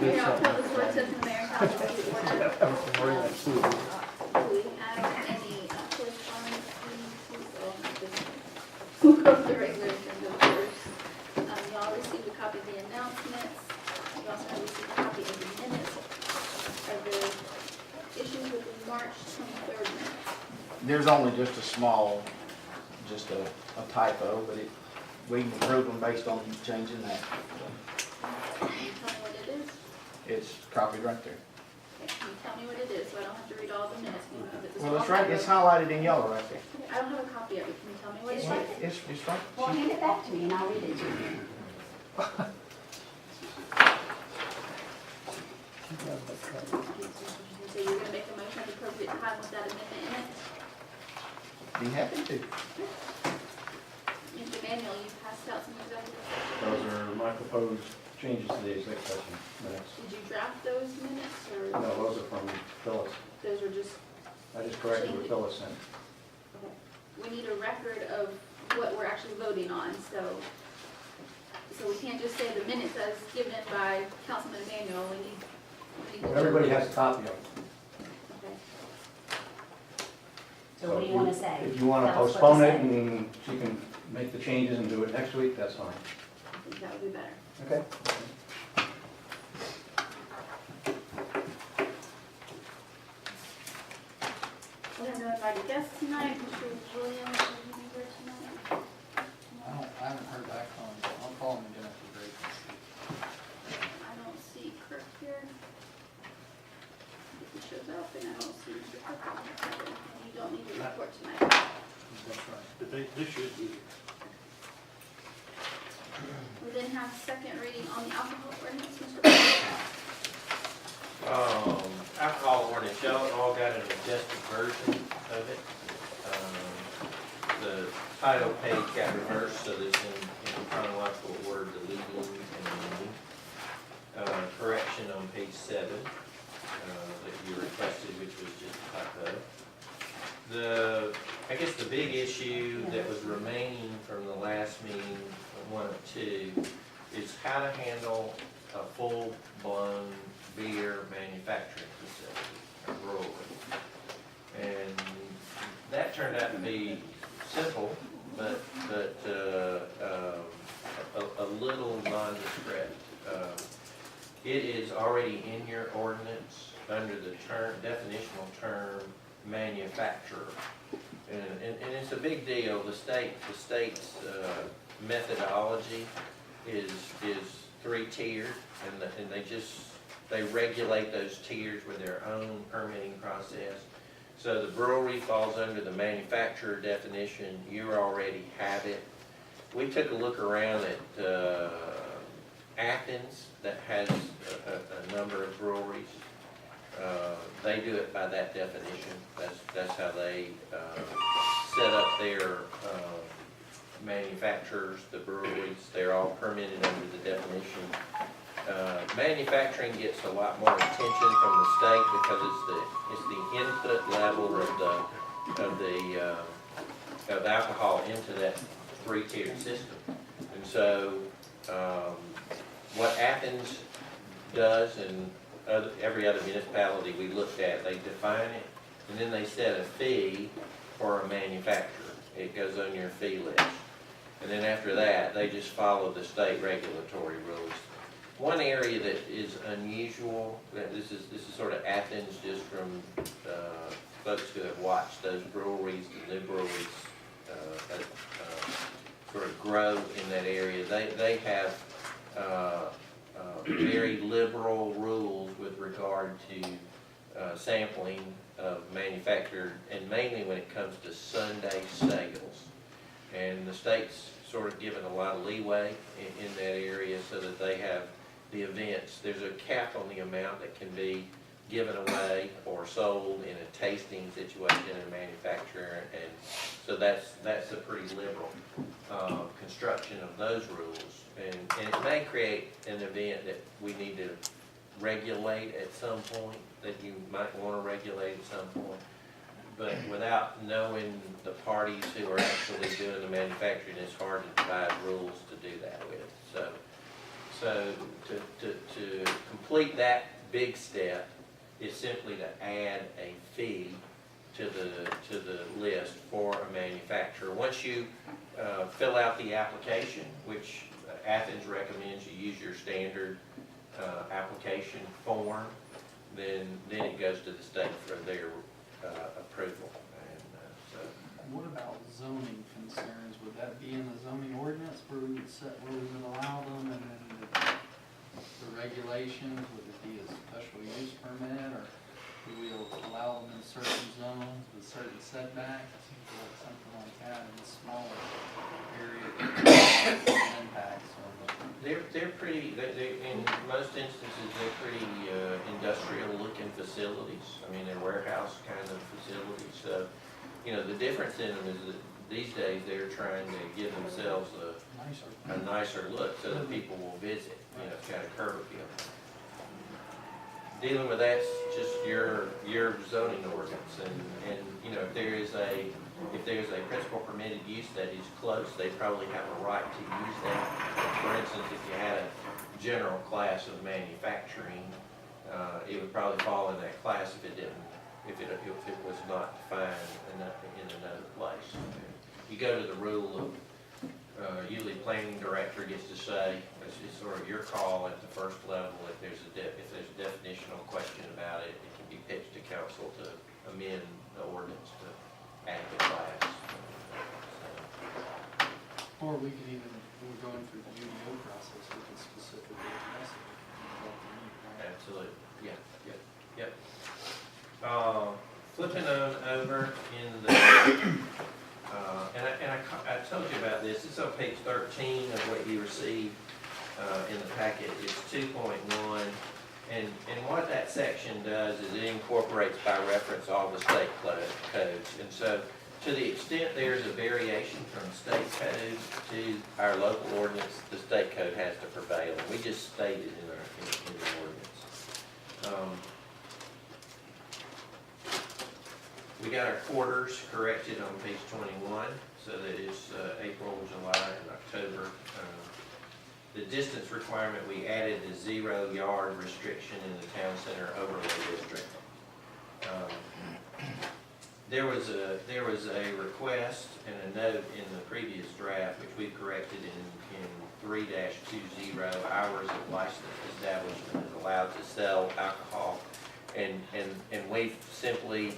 Mayor, I'll call this word to the mayor and council to order. Do we have any correspondence? We'll go through regular agenda first. Y'all received a copy of the announcements. You also have received a copy of the minutes. Are there issues with the March 23rd minutes? There's only just a small, just a typo, but we can approve them based on changing that. Can you tell me what it is? It's copied right there. Okay, can you tell me what it is, so I don't have to read all the minutes? You know, if a Well, it's small right, typo- it's highlighted in yellow right there. Okay, I don't have a copy of it. Can you tell me what it is? It's right. Well, hand it back to me and I'll read it to you. So you're gonna make a motion at the appropriate time with that amendment in it? Be happy to. Mr. Manuel, you passed out some executive session. Those are my proposed changes to the executive session minutes. Did you draft those minutes, or No, those are from Phyllis. those are just, I just corrected what Phyllis sent. okay. We need a record of what we're actually voting on, so we can't just say the minutes as given by Councilman Manuel, we need to- Everybody has a copy of it. Okay. So what do you want to say? If you want to Tell us what postpone to it say. and she can make the changes and do it next week, that's fine. I think that would be better. Okay? We have no invited guests tonight. Mr. Williams, are you here tonight? I haven't heard back from him. I'll call him again after break. I don't see Kirk here. If he shows up, and I don't see Mr. Kirk on here. And you don't need to report tonight. That's right. But they should be. We then have second reading on the alcohol ordinance, Mr. President. Alcohol ordinance, y'all all got an adjusted version of it. The title page got reversed, so there's in chronological order, the legal and the correction on page 7 that you requested, which was just a typo. I guess the big issue that was remaining from the last meeting, one of two, is how to handle a full-blown beer manufacturing facility, a brewery. And that turned out to be simple, but a little nondescript. It is already in your ordinance under the definitional term manufacturer. And it's a big deal. The state's methodology is 3-tiered, and they regulate those tiers with their own permitting process. So the brewery falls under the manufacturer definition. You already have it. We took a look around at Athens, that has a number of breweries. They do it by that definition. That's how they set up their manufacturers, the breweries. They're all permitted under the definition. Manufacturing gets a lot more attention from the state because it's the input level of alcohol into that 3-tiered system. And so what Athens does, and every other municipality we looked at, they define it, and then they set a fee for a manufacturer. It goes on your fee list. And then after that, they just follow the state regulatory rules. One area that is unusual, this is sort of Athens, just from folks who have watched those breweries, the new breweries sort of grow in that area. They have very liberal rules with regard to sampling of manufactured, and mainly when it comes to Sunday sales. And the state's sort of given a lot of leeway in that area so that they have the events. There's a cap on the amount that can be given away or sold in a tasting situation in a manufacturer, and so that's a pretty liberal construction of those rules. And it may create an event that we need to regulate at some point, that you might want to regulate at some point. But without knowing the parties who are actually doing the manufacturing, it's hard to devise rules to do that with. So to complete that big step is simply to add a fee to the list for a manufacturer. Once you fill out the application, which Athens recommends you use your standard application form, then it goes to the state for their approval. And so What about zoning concerns? Would that be in the zoning ordinance where we would set, where we would allow them, and then the regulations, would it be a special use permit, or do we allow them in certain zones with certain setbacks? It seems like something like that in a smaller area impacts. they're pretty, in most instances, they're pretty industrial looking facilities. I mean, they're warehouse kind of facilities. So, you know, the difference in them is that these days they're trying to give themselves a nicer look so that people will visit, you know, kind of curb appeal. Dealing with that's just your zoning ordinance, and you know, if there's a principal permitted use that is close, they probably have a right to use that. For instance, if you had a general class of manufacturing, it would probably fall in that class if it was not defined in another place. You go to the rule of, usually planning director gets to say, it's sort of your call at the first level. If there's a definitional question about it, it can be pitched to council to amend the ordinance to add the class. Or we could even, when we're going through the UDO process, we can specifically address it. Absolutely, yep. Flipping on over in the, and I told you about this, it's on page 13 of what you received in the packet. It's 2.1, and what that section does is it incorporates by reference all the state codes. And so to the extent there's a variation from state codes to our local ordinance, the state code has to prevail, and we just state it in the ordinance. We got our quarters corrected on page 21, so that it's April, July, and October. The distance requirement, we added the 0 yard restriction in the town center overlay district. There was a request and a note in the previous draft, which we corrected in 3-20, hours of licensed establishment is allowed to sell alcohol, and we've simply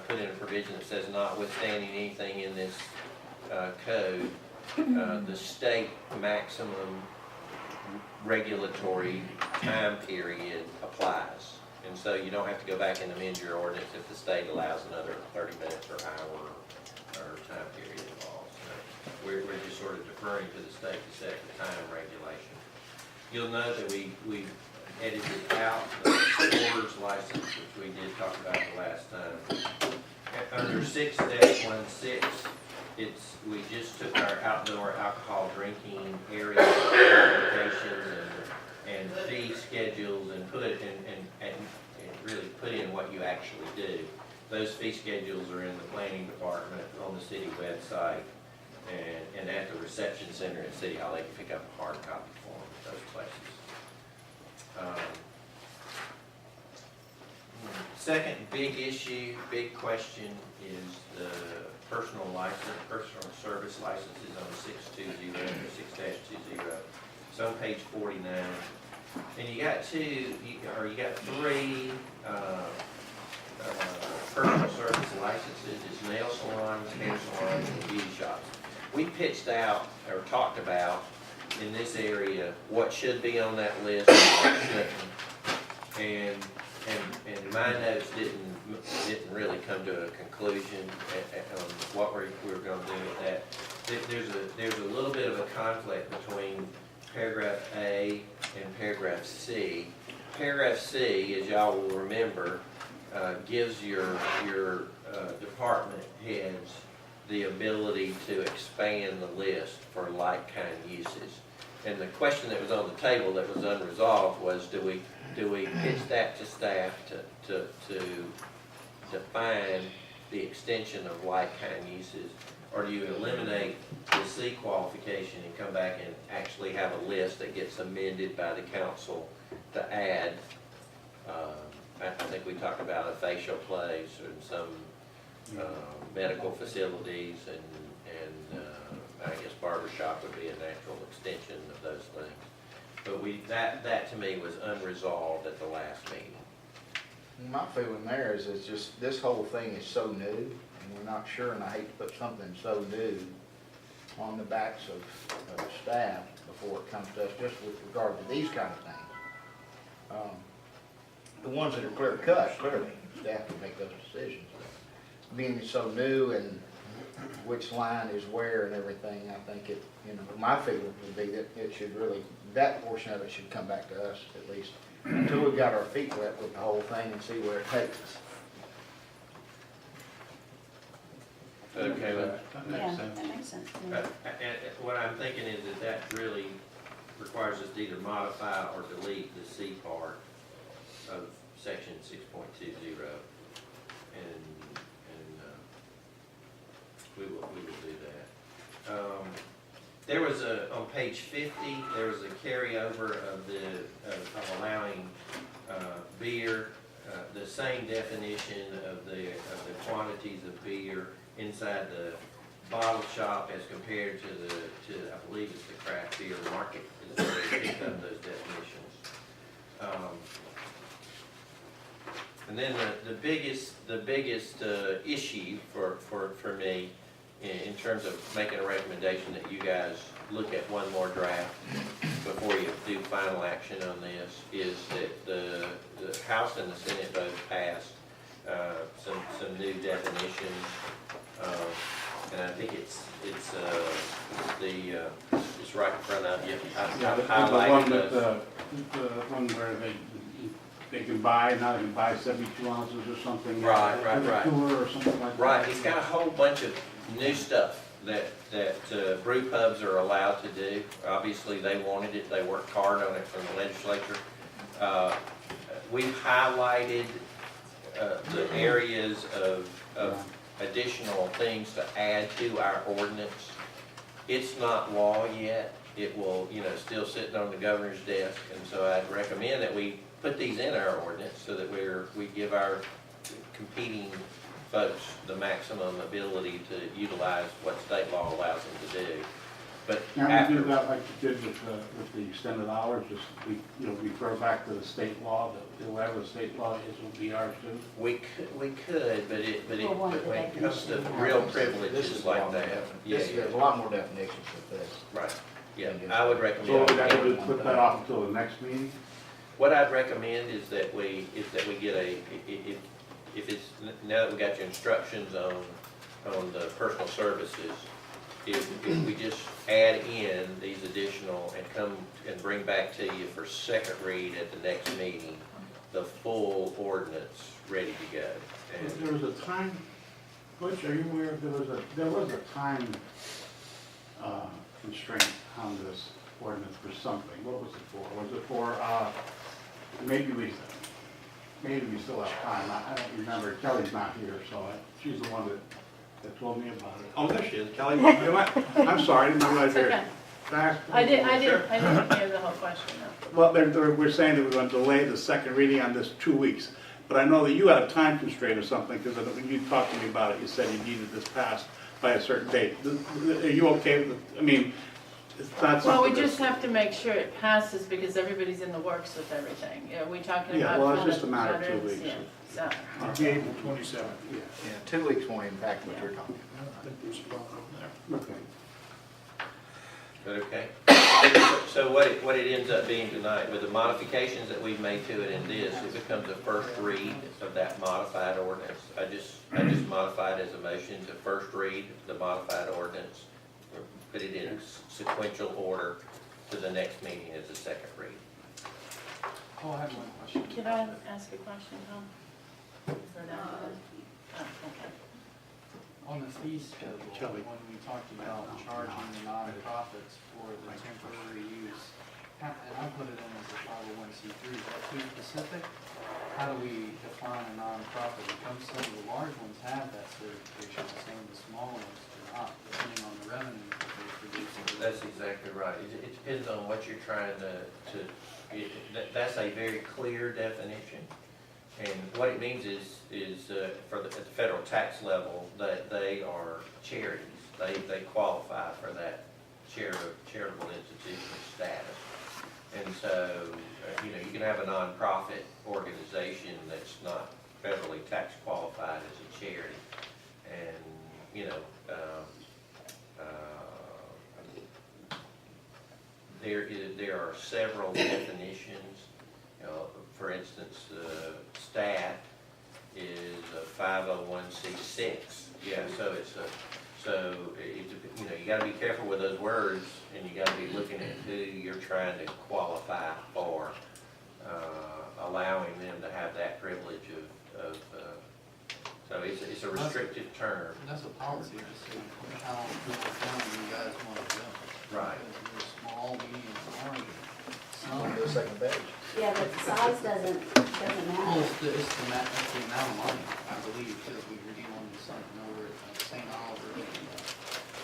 put in a provision that says notwithstanding anything in this code, the state maximum regulatory time period applies. And so you don't have to go back and amend your ordinance if the state allows another 30 minutes or hour or time period involved. So we're just sort of deferring to the state to set the time regulation. You'll note that we edited out the quarters license, which we did talk about the last time. Under 6-16, we just took our outdoor alcohol drinking area applications and fee schedules and put it and really put in what you actually do. Those fee schedules are in the planning department on the city website and at the reception center at City Hall. They can pick up a hard copy form at those places. Second big issue, big question is the personal service licenses on 6-20 or 6-20. It's on page 49. And you got three personal service licenses. It's nail salons, hair salons, and beauty shops. We pitched out or talked about in this area what should be on that list and what shouldn't. And my notes didn't really come to a conclusion on what we were going to do with that. There's a little bit of a conflict between paragraph A and paragraph C. Paragraph C, as y'all will remember, gives your department heads the ability to expand the list for like-kind uses. And the question that was on the table that was unresolved was, do we pitch that to staff to define the extension of like-kind uses, or do you eliminate the C qualification and come back and actually have a list that gets amended by the council to add, I think we talked about a facial place and some medical facilities and I guess barber shop would be a natural extension of those things. But that to me was unresolved at the last meeting. My feeling there is it's just, this whole thing is so new, and we're not sure, and I hate to put something so new on the backs of staff before it comes to us, just with regard to these kind of things. The ones that are clear cut, clearly, staff can make those decisions. Being it's so new and which line is where and everything, I think it, my feeling would be that it should really, that portion of it should come back to us at least, until we've got our feet wet with the whole thing and see where it takes us. Okay, well, That Yeah, makes sense. that makes sense to me. and what I'm thinking is that really requires us to either modify or delete the C part of section 6.20. And we will do that. There was on page 50, there was a carryover of allowing beer, the same definition of the quantities of beer inside the bottle shop as compared to I believe it's the craft beer market, is where they picked up those definitions. And then the biggest issue for me in terms of making a recommendation that you guys look at one more draft before you do final action on this is that the House and the Senate both passed some new definitions, and I think it's right in front of you. Yeah, the highlighted one those. the one where they can buy, now they can buy 72 ounces or something. Right. Cooler or something like that. Right, he's got a whole bunch of new stuff that brew pubs are allowed to do. Obviously, they wanted it, they worked hard on it from the legislature. We've highlighted the areas of additional things to add to our ordinance. It's not law yet. It will, still sitting on the governor's desk, and so I'd recommend that we put these in our ordinance so that we give our competing folks the maximum ability to utilize what state law allows them to do. But Can't we after, do that like you did with the extended hours, just, refer back to the state law, that whatever the state law is will be ours too? we could, but Well, one but when it comes to definition. real This privileges is like that, There's a lot more definitions of this. right, yeah, I would So recommend. we got to put that off until the next meeting? What I'd recommend is that we get if it's, now that we got your instructions on the personal services, if we just add in these additional and come and bring back to you for second read at the next meeting, the full ordinance ready to go. And There was a time, Butch, are you aware, there was a time constraint on this ordinance for something. What was it for? Was it for, maybe we still have time. I don't remember. Kelly's not here, so she's the one that told me about it. Oh, there she is, Kelly. I'm sorry, I didn't realize you were Okay. fast. I didn't hear the whole question, no. Well, we're saying that we're going to delay the second reading on this 2 weeks. But I know that you had a time constraint or something, because when you talked to me about it, you said you needed this passed by a certain date. Are you okay with it? It's not something. Well, we just have to make sure it passes because everybody's in the works with everything. Are we talking Yeah, about? well, it's just a matter of 2 veterans? weeks. Yeah, so. It'd be April 27th. Yeah, 2 weeks won't impact what you're talking I think there's a problem there. okay. But okay. So what it ends up being tonight, with the modifications that we've made to it in this, it becomes a first read of that modified ordinance. I just modified as a motion to first read the modified ordinance, put it in sequential order to the next meeting as a second read. Oh, I have one question. Can I ask a question, Tom? Is that after this? Oh, okay. On the fee schedule, when we talked about charging the nonprofits for the temporary use, and I put it in as a 501c3, is that too specific? How do we define a nonprofit? Some of the large ones have that certification, some of the small ones do not, depending on the revenue that they produce. That's exactly right. It depends on what you're trying that's a very clear definition. And what it means is at the federal tax level, that they are charities. They qualify for that charitable institution status. And so, you can have a nonprofit organization that's not federally tax qualified as a charity. And, there are several definitions. For instance, staff is a 501c6. Yeah, so you got to be careful with those words, and you got to be looking at who you're trying to qualify for, allowing them to have that privilege of so it's a restrictive term. That's a policy decision, how you guys want to go. Right. Because we're small, medium, large. On the second page. Yeah, but the size doesn't Well, matter. it's the amount of money, I believe, because we were dealing with something over at St. Oliver,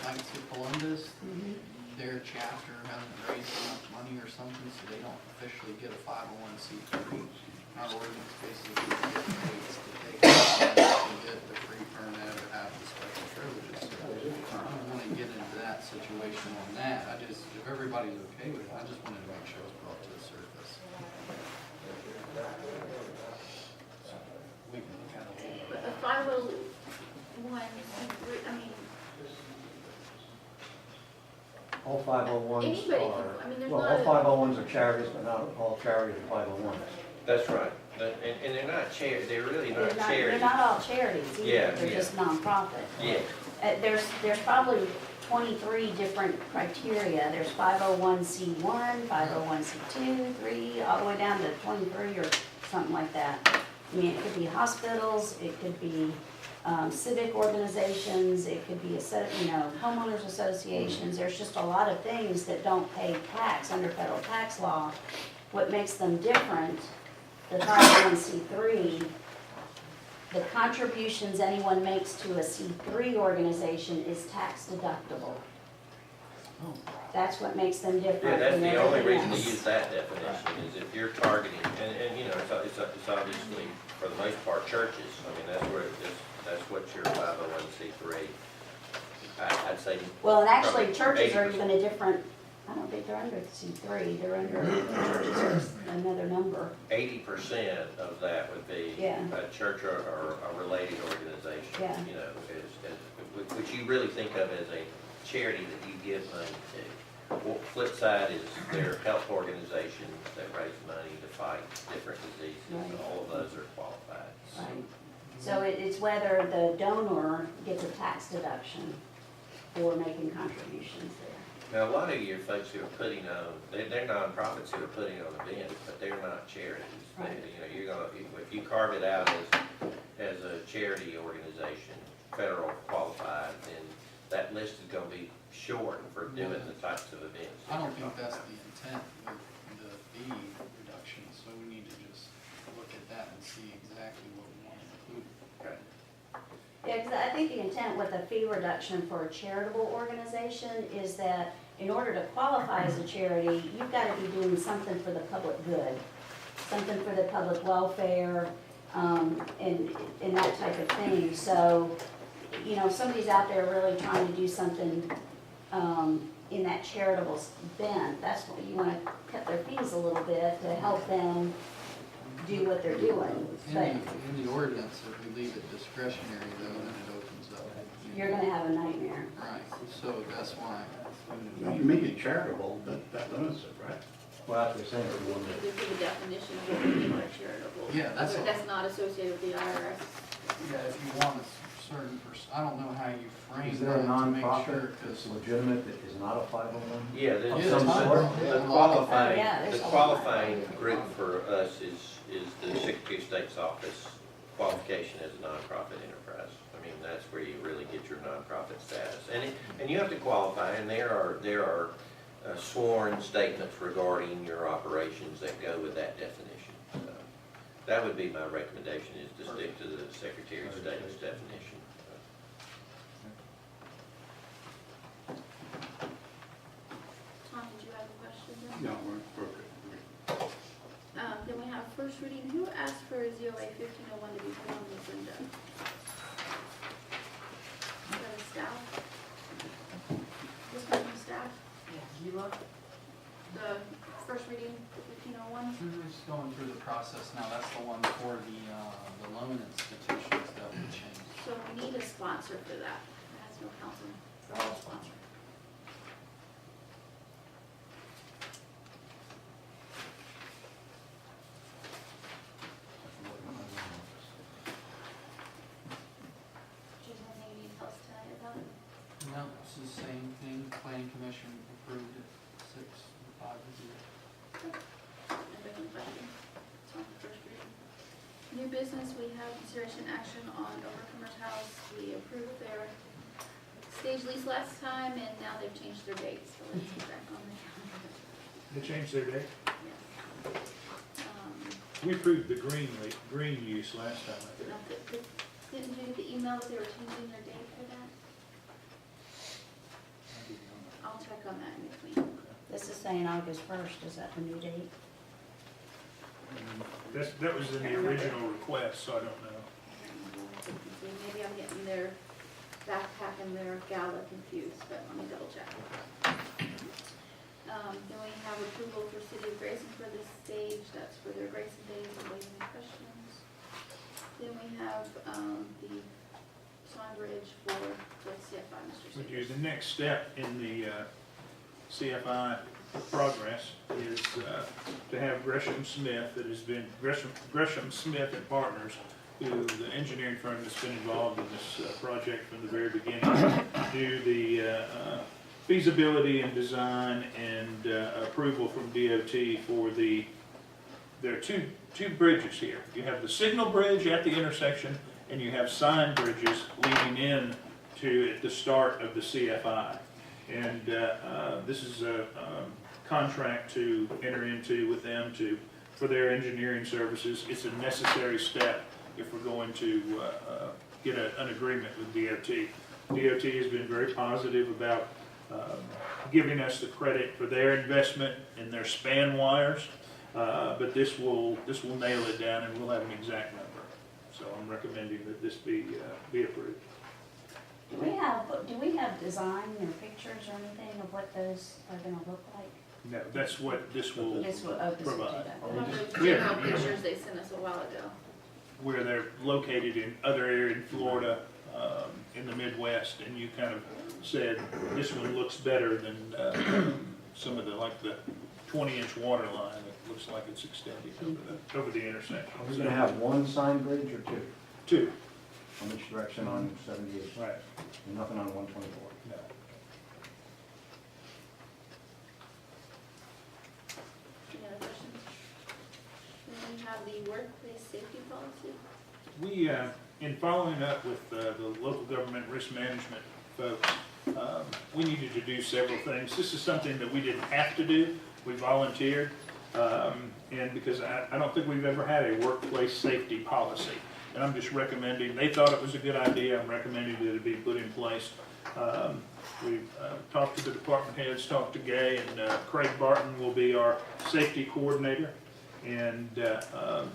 Knights of Columbus. Mhm. Their chapter hasn't raised enough money or something, so they don't officially get a 501c3. Our ordinance basically dictates that they can get the free permit or have the special privileges. So I don't want to get into that situation on that. If everybody's okay with it, I just wanted to make sure it was brought to the surface. We can look at it. But a 501c3, I mean, All 501s Anybody can- are, I mean, there's well, not all a- 501s are charities, but not all charities are 501s. That's right. And they're not they're really They're not not, charities. they're not all charities either, Yeah, they're yeah. just nonprofit. Yeah, There's probably 23 different criteria. There's 501c1, 501c2, 3, all the way down to 23 or something like that. I mean, it could be hospitals, it could be civic organizations, it could be homeowners associations. There's just a lot of things that don't pay tax under federal tax law. What makes them different, the 501c3, the contributions anyone makes to a C3 organization is tax deductible. Oh. That's what makes them different. yeah, that's than the only everything reason to else. use that definition, is if you're targeting, and it's obviously, for the most part, churches. I mean, that's what your 501c3, I'd say. Well, and actually, probably churches are 80%. even a different, I don't think they're under C3, they're under, churches are another number. 80% of that would be Yeah. a church or a related organization. Yeah. Which you really think of as a charity that you give money to. Well, flip side is they're health organizations that raise money to fight different diseases. Right. All of those are qualified. Right. So it's whether the donor gets a tax deduction for making contributions there. Now, a lot of your folks who are putting on, they're nonprofits who are putting on events, but they're not charities. Right. If you carve it out as a charity organization, federal qualified, then that list is gonna be short for doing the types of events. I don't think that's the intent with the fee reduction, so we need to just look at that and see exactly what we want to include. Okay. Yeah, because I think the intent with a fee reduction for a charitable organization is that in order to qualify as a charity, you've got to be doing something for the public good, something for the public welfare, and that type of thing. So, if somebody's out there really trying to do something in that charitable bent, that's what you want to cut their fees a little bit to help them do what they're doing. But In the ordinance, if we leave it discretionary though, then it opens up. you're going to have a nightmare. Right, so that's why. If you make it charitable, that limits it, right? Well, that's what we're saying, we want you do the definition of what we mean by charitable. Yeah, that's all. That's not associated with the IRS. Yeah, if you want a certain I don't know how you to, frame is there a that to make sure, nonprofit because. that's legitimate that is not a 501? Yeah, Of Yeah, some it's sort? not- the Oh, qualifying, yeah, there's the a lot. qualifying group for us is the Secretary of State's office qualification as a nonprofit enterprise. I mean, that's where you really get your nonprofit status. And you have to qualify, and there are sworn statements regarding your operations that go with that definition. So that would be my recommendation, is to stick to the Secretary of State's definition. have first reading. Who asked for ZOA 1501 to be put on the agenda? Is that a staff? This one from staff? You look? The first reading, 1501? We're just going through the process now. That's the one for the loan institutions that we changed. So we need a sponsor for that. It has no council. I'll sponsor. Do you have anything else to tell you about it? No, it's the same thing. Planning Commission approved it 6-5-0. Anybody have questions? It's on the first reading. New business, we have consideration action on Overcomer's House. We approved their stage lease last time, and now they've changed their dates, so let's get back on the calendar. They changed their date. Yes. We approved the green use last time, I think. Didn't you get the email that they were changing their date for that? I'll check on that in between. This is saying August 1st, is that the new date? That was in the original request, so I don't know. Maybe I'm getting their backpack and their gala confused, but let me double check. Then we have approval for City of Grayson for this stage, that's for their Grayson Days, and waiting any questions. Then we have, the sign bridge for the CFI, Mr. Would you, Stevens. the next step in the CFI progress is to have Gresham Smith, that has been, Gresham Smith and Partners, who, the engineering firm that's been involved in this project from the very beginning, do the feasibility and design and approval from DOT for there are two bridges here. You have the signal bridge at the intersection, and you have sign bridges leading in to at the start of the CFI. And this is a contract to enter into with them for their engineering services. It's a necessary step if we're going to get an agreement with DOT. DOT has been very positive about giving us the credit for their investment in their span wires, but this will nail it down, and we'll have an exact number. So I'm recommending that this be approved. Do we have design or pictures or anything of what those are gonna look like? No, that's what this will This will, this will do provide. that. I have those We have- general pictures they sent us a while ago. Where they're located in other areas in Florida, in the Midwest, and you kind of said, this one looks better than some of the 20-inch water line. It looks like it's extending over the intersection. Are we gonna have one sign bridge or two? Two, On each direction on 78? right. And nothing on 124? No. Any other questions? Then we have the workplace safety policy. We, in following up with the local government risk management folks, we needed to do several things. This is something that we didn't have to do. We volunteered, and because I don't think we've ever had a workplace safety policy. And I'm just recommending, they thought it was a good idea, I'm recommending that it be put in place. We've talked to the department heads, talked to Gay, and Craig Barton will be our safety coordinator and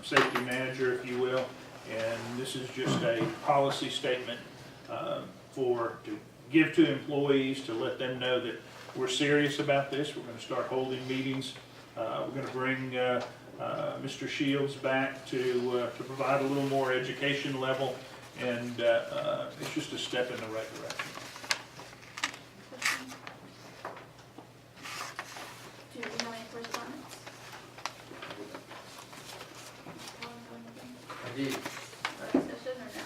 safety manager, if you will. And this is just a policy statement to give to employees, to let them know that we're serious about this. We're going to start holding meetings. We're going to bring Mr. Shields back to provide a little more education level, and it's just a step in the right direction. Questions? Do we have any correspondence? I do. Work session or no?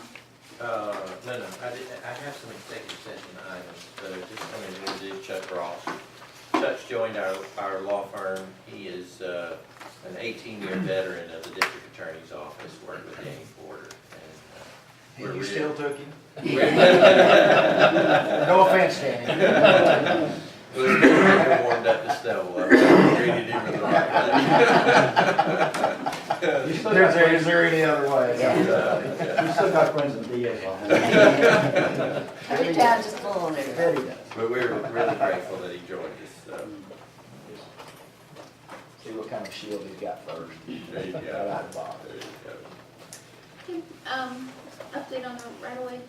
No, I have some executive session items, but I just wanted to introduce Chuck Ross. Chuck's joined our law firm. He is an 18-year veteran of the district attorney's office, worked with Danny Porter. And You we're still took him? really- No offense, Danny. It was good we warmed up to Snellville. I treated him the right way. Is there any other way? We still got friends in the DA's office. Every town just full on it. Very good. But we're really grateful that he joined us. See what kind of shield he's got first. There you go. Right out of the box. There you go. Okay, update on the right away.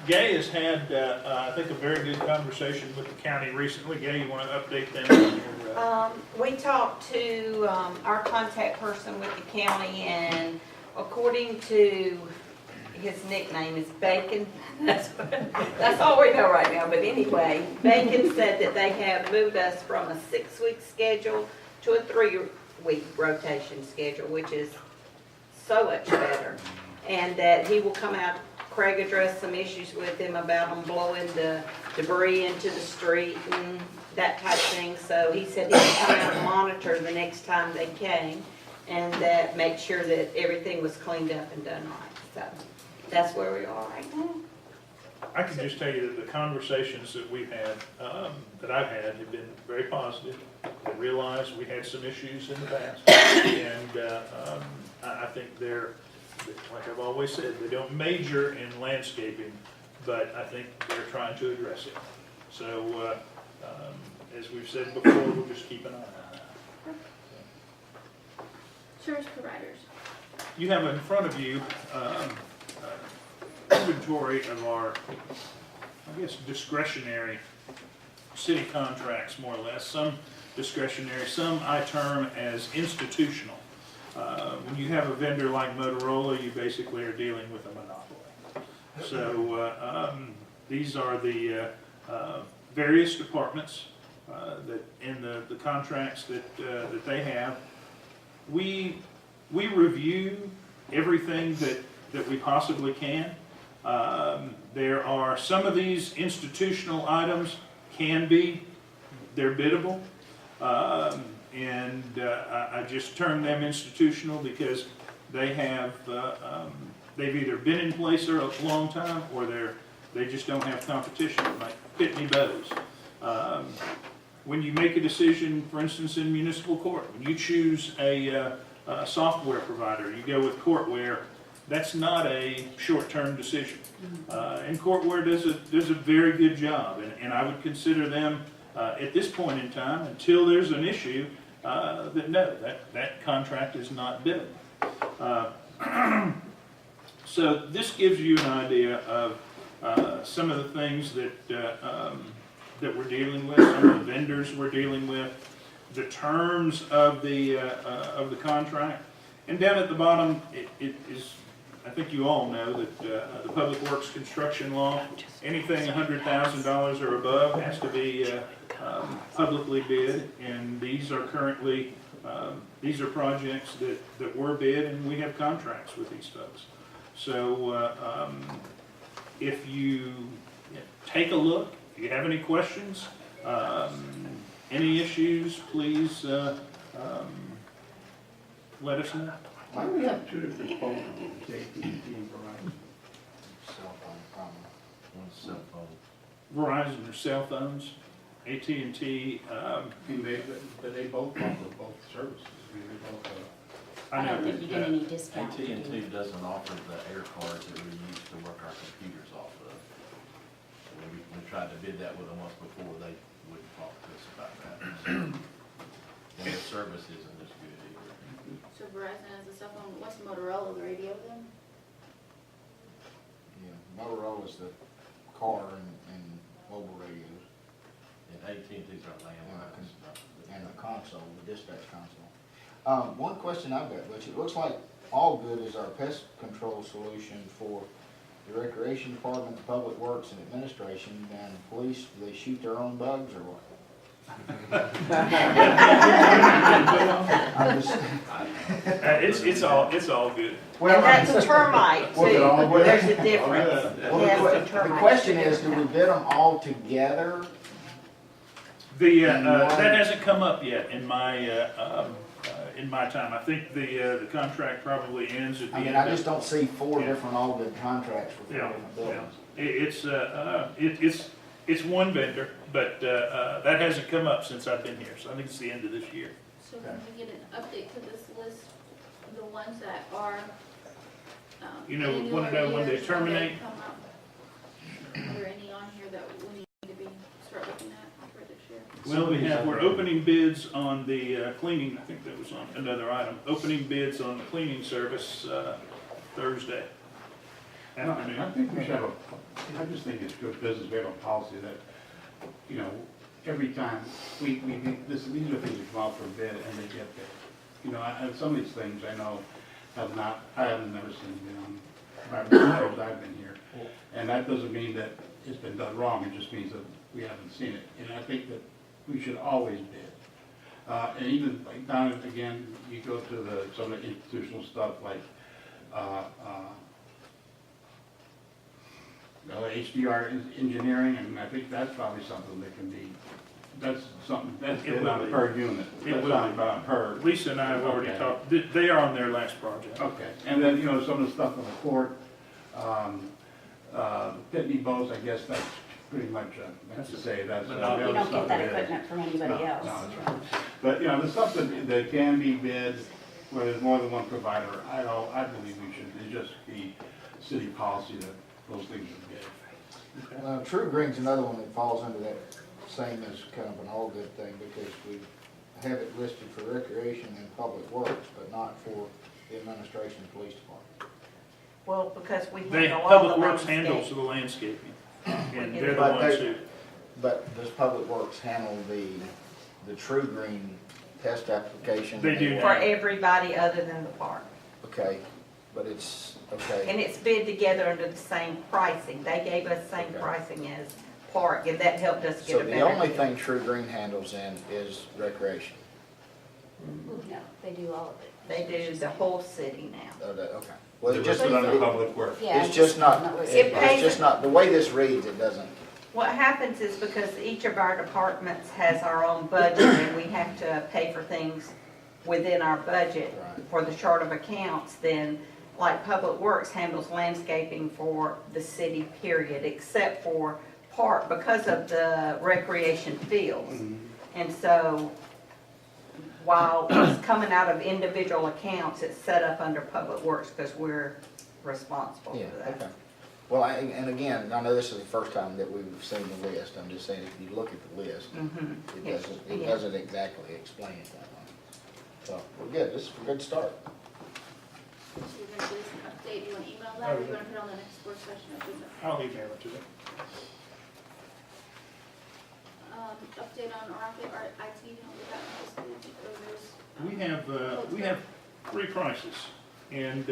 Gay has had, I think, a very good conversation with the county recently. Gay, you want to update them on your, We talked to our contact person with the county, and according to his nickname is Bacon. That's all we know right now, but anyway, Bacon said that they have moved us from a 6-week schedule to a 3-week rotation schedule, which is so much better. And that he will come out, Craig addressed some issues with him about them blowing the debris into the street and that type of thing. So he said he would come out and monitor the next time they came, and that make sure that everything was cleaned up and done right. So that's where we are right now. I can just tell you that the conversations that we've had, that I've had, have been very positive. I realize we had some issues in the past, and I think they're, like I've always said, they don't major in landscaping, but I think they're trying to address it. So, as we've said before, we'll just keep an eye on that. Service providers. You have in front of you inventory of our, I guess, discretionary city contracts, more or less. Some discretionary, some I term as institutional. When you have a vendor like Motorola, you basically are dealing with a monopoly. So these are the various departments that in the contracts that they have. We review everything that we possibly can. There are some of these institutional items they're biddable. I just term them institutional because they have, they've either been in place for a long time or they just don't have competition, like Pitney Bowes. When you make a decision, for instance, in municipal court, when you choose a software provider, you go with Courtware, that's not a short-term decision. And Courtware does a very good job, and I would consider them, at this point in time, until there's an issue, that contract is not biddable. So this gives you an idea of some of the things that we're dealing with, some of the vendors we're dealing with, the terms of the contract. And down at the bottom, it is, I think you all know that the Public Works construction law, anything $100,000 or above has to be publicly bid, and these are currently, these are projects that were bid, and we have contracts with these folks. So if you take a look, if you have any questions, any issues, please let us know. Why do we have two different phone companies, AT&T and Verizon? Cell phone problem. One cell phone. Verizon are cell phones, AT&T, But they both offer both services. I mean, they both, I don't think you get any discount. AT&T doesn't offer the air cards that we use to work our computers off of. So we tried to bid that with them once before, they wouldn't talk to us about that. And their service isn't as good either. So Verizon has a cell phone. What's Motorola, the radio then? Yeah, Motorola's the car and mobile radios, And AT&T's our landlines. and the console, the dispatch console. One question I've got, Butch, it looks like All Good is our pest control solution for the Recreation Department, the Public Works and Administration, and police, do they shoot their own bugs or what? I'm just, it's all good. And that's a termite Was it all too, good? there's a difference. well, Yes, the termite. question is, do we bid them all together? That hasn't come up yet in my time. I think the contract probably ends at the I mean, end I of. just don't see four Yeah. different All Good contracts for four Yeah, different yeah. buildings. It's one vendor, but that hasn't come up since I've been here, so I think it's the end of this year. So can we get an update to this list, the ones that are, You know, annual wanna know when they years, terminate? come up? Are there any on here that we need to start looking at for this year? Well, we're opening bids on the cleaning, I think that was on another item, opening bids on the cleaning service Thursday No, afternoon. I think we should have I just think it's good business, we have a policy that, you know, every time, these are things that come out for bid and they get bid. You know, and some of these things I know I haven't never seen, I've been here. And that doesn't mean that it's been done wrong, it just means that we haven't seen it. And I think that we should always bid. And even like down again, you go to some of the institutional stuff like, HDR engineering, and I think that's probably something that can be, that's bid on a per unit. That's not about per. Lisa and I have already Okay. talked, they are on their last project. Okay, and then, some of the stuff on the court, Pitney Bowes, I guess that's pretty much, that's to say, that's. But the no, other You don't stuff get that is- equipment from anybody No, else. no, that's right. But, the stuff that can be bid, where there's more than one provider, I believe we should, it just be city policy that those things are bid. True Green's another one that falls under that same as kind of an all good thing, because we have it listed for recreation and public works, but not for the administration and police department. Well, because we They, handle all the Public Works handles landscape. the landscaping, and We they're the But ones they- who, But does Public Works handle the True Green test application? They do For everybody other than the park. Okay, but it's, okay, And it's bid together under the same pricing. They gave us same Okay. pricing as park, and that helped us so get a the better only deal. thing True Green handles in is recreation? No, they do all of it. They do the whole city now. Okay. Well, They're it just, listed under public works. Yeah, it's just not, listed. it's just not, the way this reads, it doesn't. What happens is because each of our departments has our own budget and we have to pay for things within our budget Right. for the chart of accounts, then like Public Works handles landscaping for the city period, except for park because of the recreation fields. And so while it's coming out of individual accounts, it's set up under Public Works because we're responsible Yeah, for that. okay. Well, and again, I know this is the first time that we've seen the list, I'm just saying, if you look at the list, Mhm. it Yeah. doesn't exactly explain it that way. So, we're good, this is a good start. So we're gonna do this an update, you wanna email that, or you wanna put it on the next work session agenda? I'll email it to them. Update on our IT, you know, we got this, or there's. We have 3 prices, and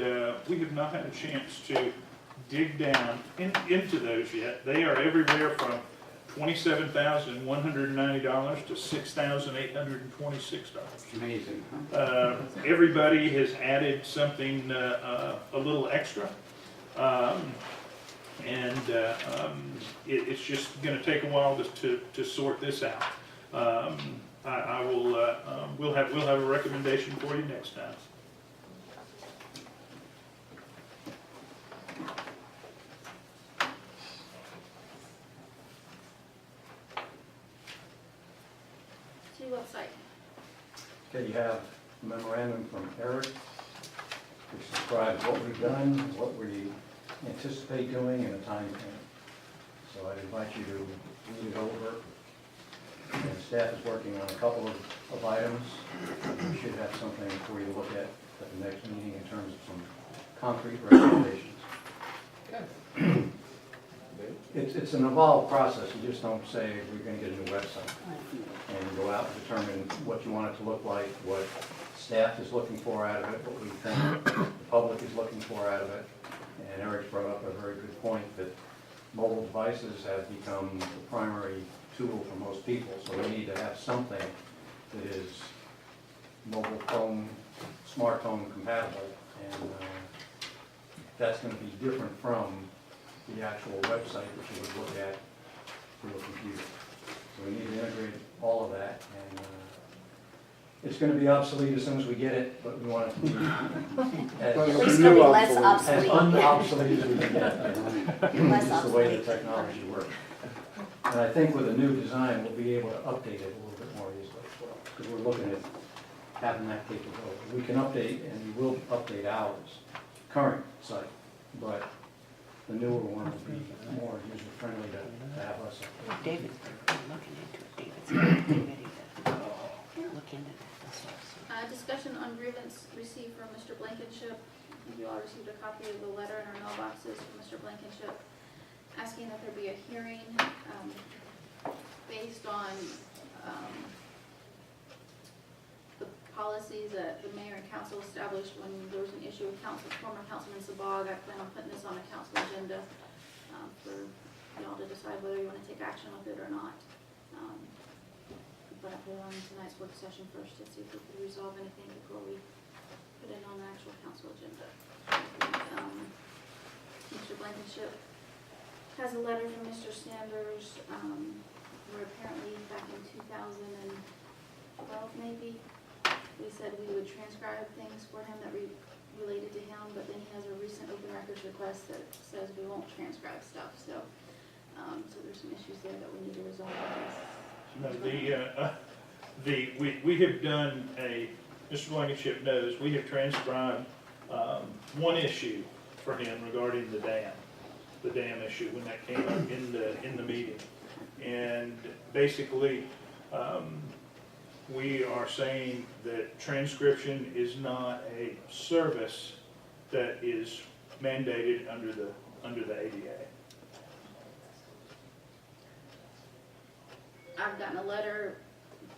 we have not had a chance to dig down into those yet. They are everywhere from $27,190 to $6,826. Amazing. Everybody has added something a little extra. It's just gonna take a while to sort this out. I will, we'll have a recommendation for you next time. To your website. Okay, you have a memorandum from Eric, which describes what we've done, what we anticipate doing, and a time frame. So I invite you to read it over. And staff is working on a couple of items. We should have something for you to look at the next meeting in terms of some concrete recommendations. It's an involved process. You just don't say, we're gonna get a new website. And you go out and determine what you want it to look like, what staff is looking for out of it, what we think the public is looking for out of it. And Eric's brought up a very good point that mobile devices have become the primary tool for most people. So we need to have something that is mobile phone, smartphone compatible. And that's gonna be different from the actual website that you would look at through a computer. So we need to integrate all of that, and it's gonna be obsolete as soon as we get it, but we want it to be At as least it'll be less obsolete. unobsolete as we can get. You know. Less This is the way the obsolete. technology works. And I think with a new design, we'll be able to update it a little bit more easily as well, because we're looking at having that capability. We can update, and we will update ours, current site, but the newer one will be more user-friendly to have us. David's looking into it, David's ready to look into that. Discussion on grievance received from Mr. Blankenship. I think you all received a copy of the letter in our mailboxes from Mr. Blankenship asking that there be a hearing based on the policies that the mayor and council established when there was an issue with former Councilman Sabag. I plan on putting this on a council agenda for y'all to decide whether you want to take action with it or not. But I put it on tonight's work session first to see if we could resolve anything before we put it on the actual council agenda. Mr. Blankenship has a letter from Mr. Sanders, where apparently back in 2012 maybe, we said we would transcribe things for him that related to him, but then he has a recent open records request that says we won't transcribe stuff, so there's some issues there that we need to resolve, I guess. No, we have done Mr. Blankenship knows, we have transcribed one issue for him regarding the dam issue when that came up in the meeting. And basically, we are saying that transcription is not a service that is mandated under the ADA. I've gotten a letter,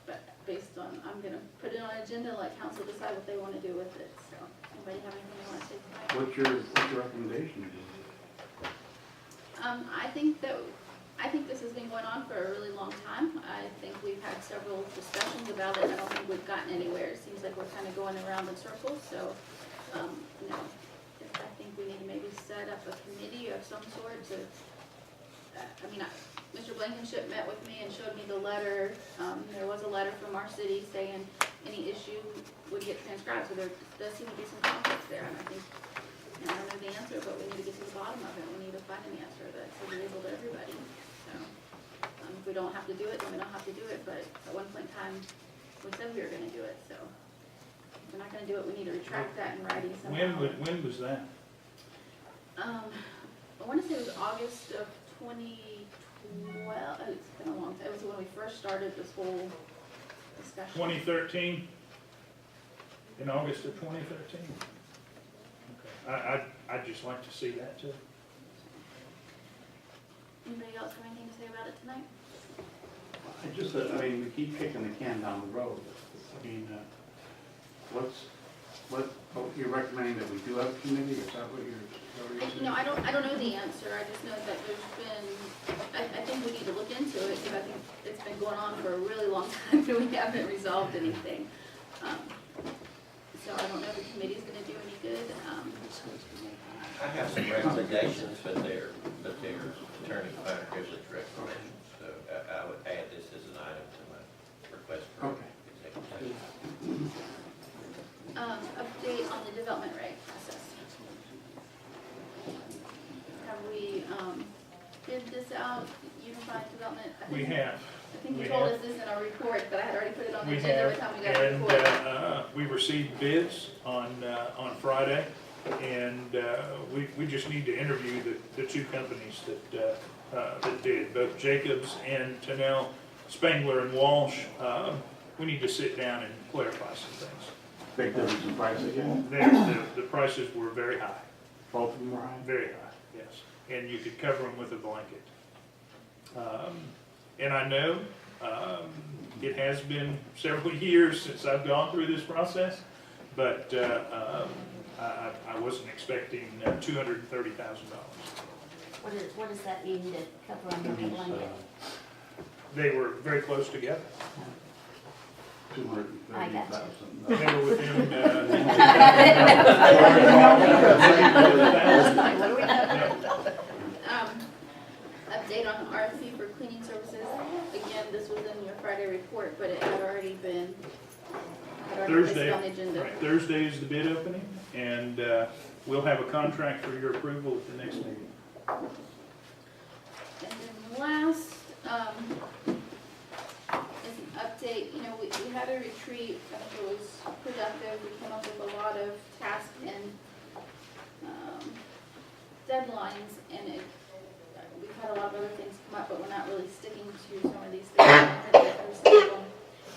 but based on, I'm gonna put it on an agenda, let council decide what they wanna do with it, so. Anybody have anything they wanna say tonight? What's your recommendation? I think this has been going on for a really long time. I think we've had several discussions about it. I don't think we've gotten anywhere. It seems like we're kind of going around in circles, so, I think we need to maybe set up a committee of some sort to, Mr. Blankenship met with me and showed me the letter. There was a letter from our city saying any issue would get transcribed, so there does seem to be some conflict there, and I think, I don't know the answer, but we need to get to the bottom of it. We need to find an answer that's agreeable to everybody. So, if we don't have to do it, then we don't have to do it, but at one point in time, we said we were gonna do it, so if we're not gonna do it, we need to retract that in writing somehow. When was that? I wanna say it was August of 2012, it's been a long time, it was when we first started this whole discussion. 2013? In August of 2013? Okay. I'd just like to see that too. Anybody else have anything to say about it tonight? We keep kicking the can down the road. What you're recommending that we do have a committee, is that what you're saying? I don't know the answer, I just know that there's been, I think we need to look into it, because I think it's been going on for a really long time, and we haven't resolved anything. So I don't know if the committee's gonna do any good. I have some recommendations, but they're Attorney Fire Privilege recommendations, so I would add this as an item to my request for executive session. Update on the development rate process. Have we, bid this out, unified development? We have. I think you We told have. us this in our report, but I had already put it on the We agenda by have, the time we got the and report. we received bids on Friday, and we just need to interview the two companies that bid, both Jacobs and Tennell, Spangler and Walsh. We need to sit down and clarify some things. Big difference in price again? The prices were very high, Both of them are high? very high, yes, and you could cover them with a blanket. And I know it has been several years since I've gone through this process, but I wasn't expecting $230,000. What does that mean to cover them with a blanket? They were very close together. I got $230,000. They were within. Update on RFP for cleaning services. Again, this was in your Friday report, but it had already been, listed on the agenda. Right, Thursday is the bid opening, and we'll have a contract for your approval at the next meeting. And then last, is an update, we had a retreat, I think it was productive, we came up with a lot of tasks and deadlines, and we've had a lot of other things come up, but we're not really sticking to some of these things. We're gonna go through some of them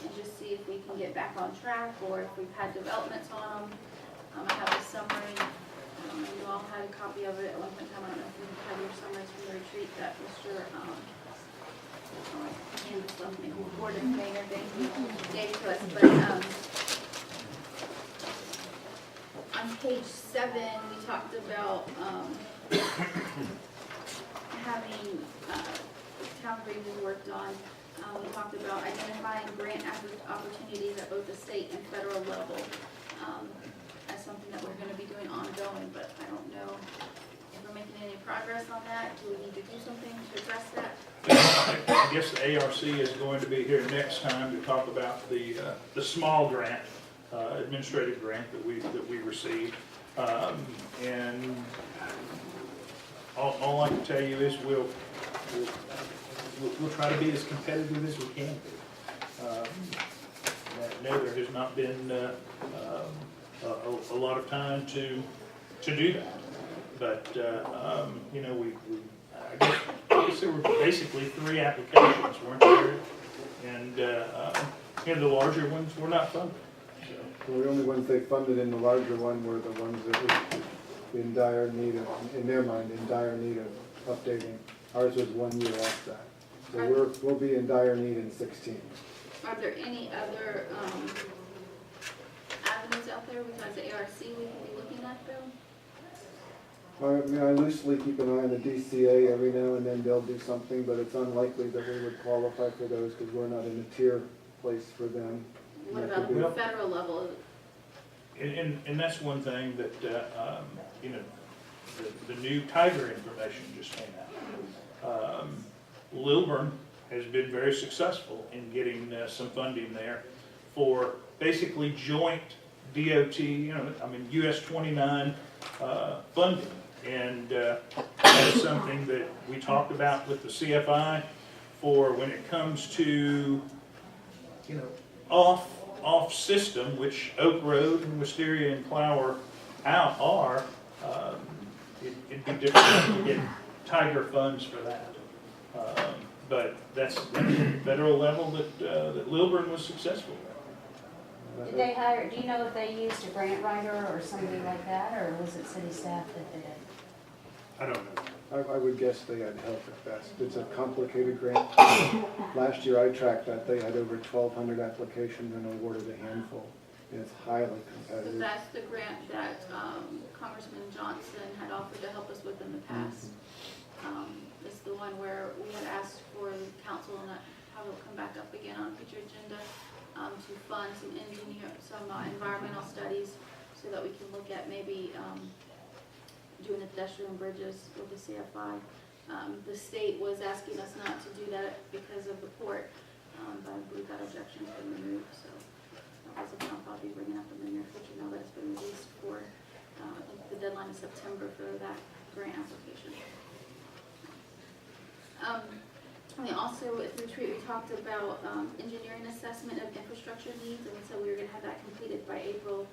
and just see if we can get back on track, or if we've had developments on them. I have a summary. You all had a copy of it at one point in time. I don't know if you had your summaries from the retreat that Mr. Gordon Mayor, thank you, gave to us. But on page 7, we talked about having town grievances worked on. We talked about identifying grant opportunities at both the state and federal level as something that we're going to be doing ongoing, but I don't know if we're making any progress on that. Do we need to do something to address that? I guess the ARC is going to be here next time to talk about the small grant, administrative grant that we received. And all I can tell you is we'll try to be as competitive as we can be. No, there has not been a lot of time to do that, but you know, I guess there were basically 3 applications, weren't there? And the larger ones were not funded. Well, the only ones they funded in the larger one were the ones that were in dire need of, in their mind, in dire need of updating. Ours was 1 year off that. So we'll be in dire need in 16. Are there any other avenues out there besides the ARC we can be looking at, though? I mean, I loosely keep an eye on the DCA. Every now and then they'll do something, but it's unlikely that we would qualify for those because we're not in a tier place for them. What about at the federal level? And that's one thing that, you know, the new Tiger information just came out. Lilburn has been very successful in getting some funding there for basically joint DOT, you know, I mean, US 29 funding. And that's something that we talked about with the CFI for when it comes to, you know, off system, which Oak Road and Wisteria and Clower out are, it'd be difficult to get Tiger funds for that. But that's the federal level that Lilburn was successful at. Did they hire, do you know if they used a grant writer or somebody like that, or was it city staff that did it? I don't know. I would guess they had help at best. It's a complicated grant. Last year I tracked that. They had over 1,200 applications and awarded a handful. And it's highly So competitive. that's the grant that Congressman Johnson had offered to help us with in the past. It's the one where we had asked for the council, and that probably will come back up again on a future agenda, to fund some environmental studies so that we can look at maybe doing the pedestrian bridges with the CFI. The state was asking us not to do that because of the port, but I believe that objection's been removed, so that was something I'll probably be bringing up in the near future now that it's been released for, I think the deadline is September for that grant application. We also, at the retreat, we talked about engineering assessment of infrastructure needs, and we said we were going to have that completed by April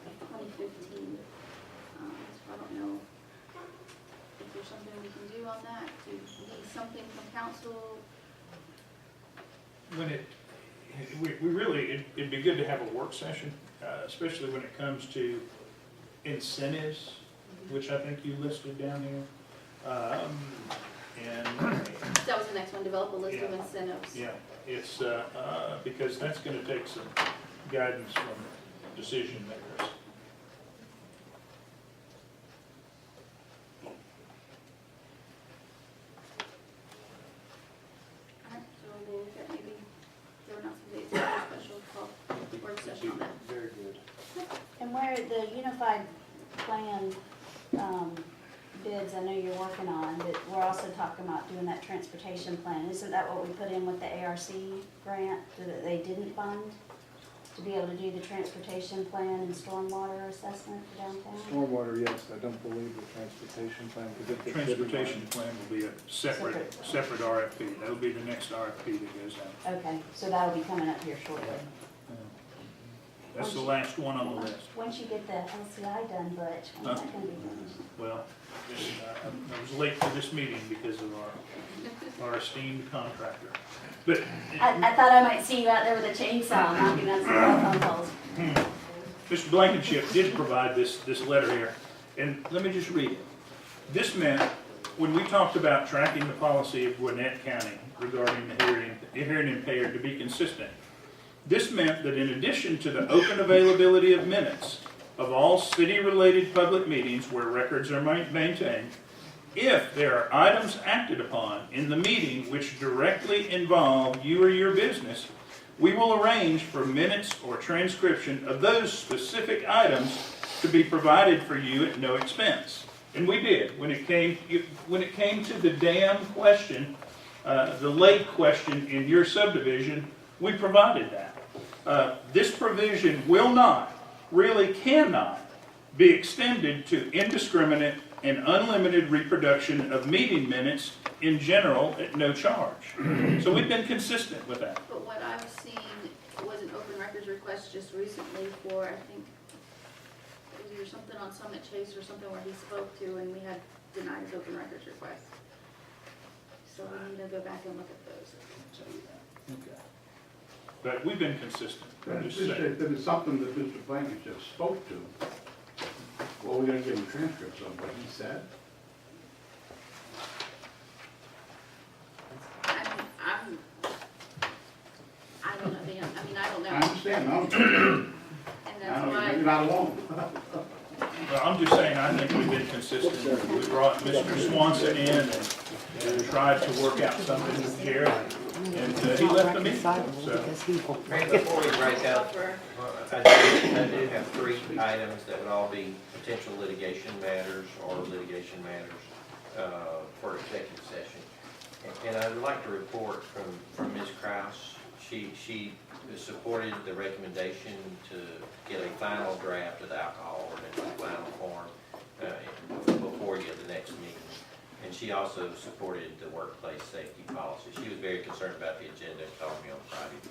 of 2015. So I don't know if there's something we can do on that. Do you need something from council? We really, it'd be good to have a work session, especially when it comes to incentives, which I think you listed down here. And That was the next one, develop a list of incentives. yeah, it's, because that's gonna take some guidance from decision makers. Alright, so we'll look at maybe throwing out some dates for a special call, work session on that. Very good. And where the unified plan bids, I know you're working on, but we're also talking about doing that transportation plan. Isn't that what we put in with the ARC grant that they didn't fund? To be able to do the transportation plan and stormwater assessment for downtown? Stormwater, yes. I don't believe the transportation plan. because it's a city Transportation line. plan will be a separate RFP. That'll be the next RFP that goes out. Okay, so that'll be coming up here shortly. That's the last one on the list. Once you get the LCI done, Butch, when's that gonna be finished? Well, I was late to this meeting because of our esteemed contractor. But, I thought I might see you out there with a chainsaw knocking on some telephone poles. Mr. Blankenship did provide this letter here, and let me just read it. This meant, when we talked about tracking the policy of Gwinnett County regarding the hearing impaired to be consistent, this meant that in addition to the open availability of minutes of all city-related public meetings where records are maintained, if there are items acted upon in the meeting which directly involve you or your business, we will arrange for minutes or transcription of those specific items to be provided for you at no expense. And we did. When it came to the dam question, the lake question in your subdivision, we provided that. This provision will not, really cannot, be extended to indiscriminate and unlimited reproduction of meeting minutes in general at no charge. So we've been consistent with that. But what I've seen was an open records request just recently for, I think, it was either something on Summit Chase or something where he spoke to, and we had denied his open records request. So we need to go back and look at those. Okay. But we've been consistent. I'm just saying. If it's something that Mr. Blankenship spoke to, well, we're gonna give him transcripts of what he said. I don't know, I mean, I don't know. I understand, no, And that's why. you're not alone. Well, I'm just saying, I think we've been consistent. We brought Mr. Swanson in and tried to work out something here, and he left the meeting, so. Mary, before we break up, I do have 3 items that would all be potential litigation matters or litigation matters for executive session. And I would like to report from Ms. Kraus. She supported the recommendation to get a final draft of the alcohol ordinance in final form before you at the next meeting. And she also supported the workplace safety policy. She was very concerned about the agenda and called me on Friday to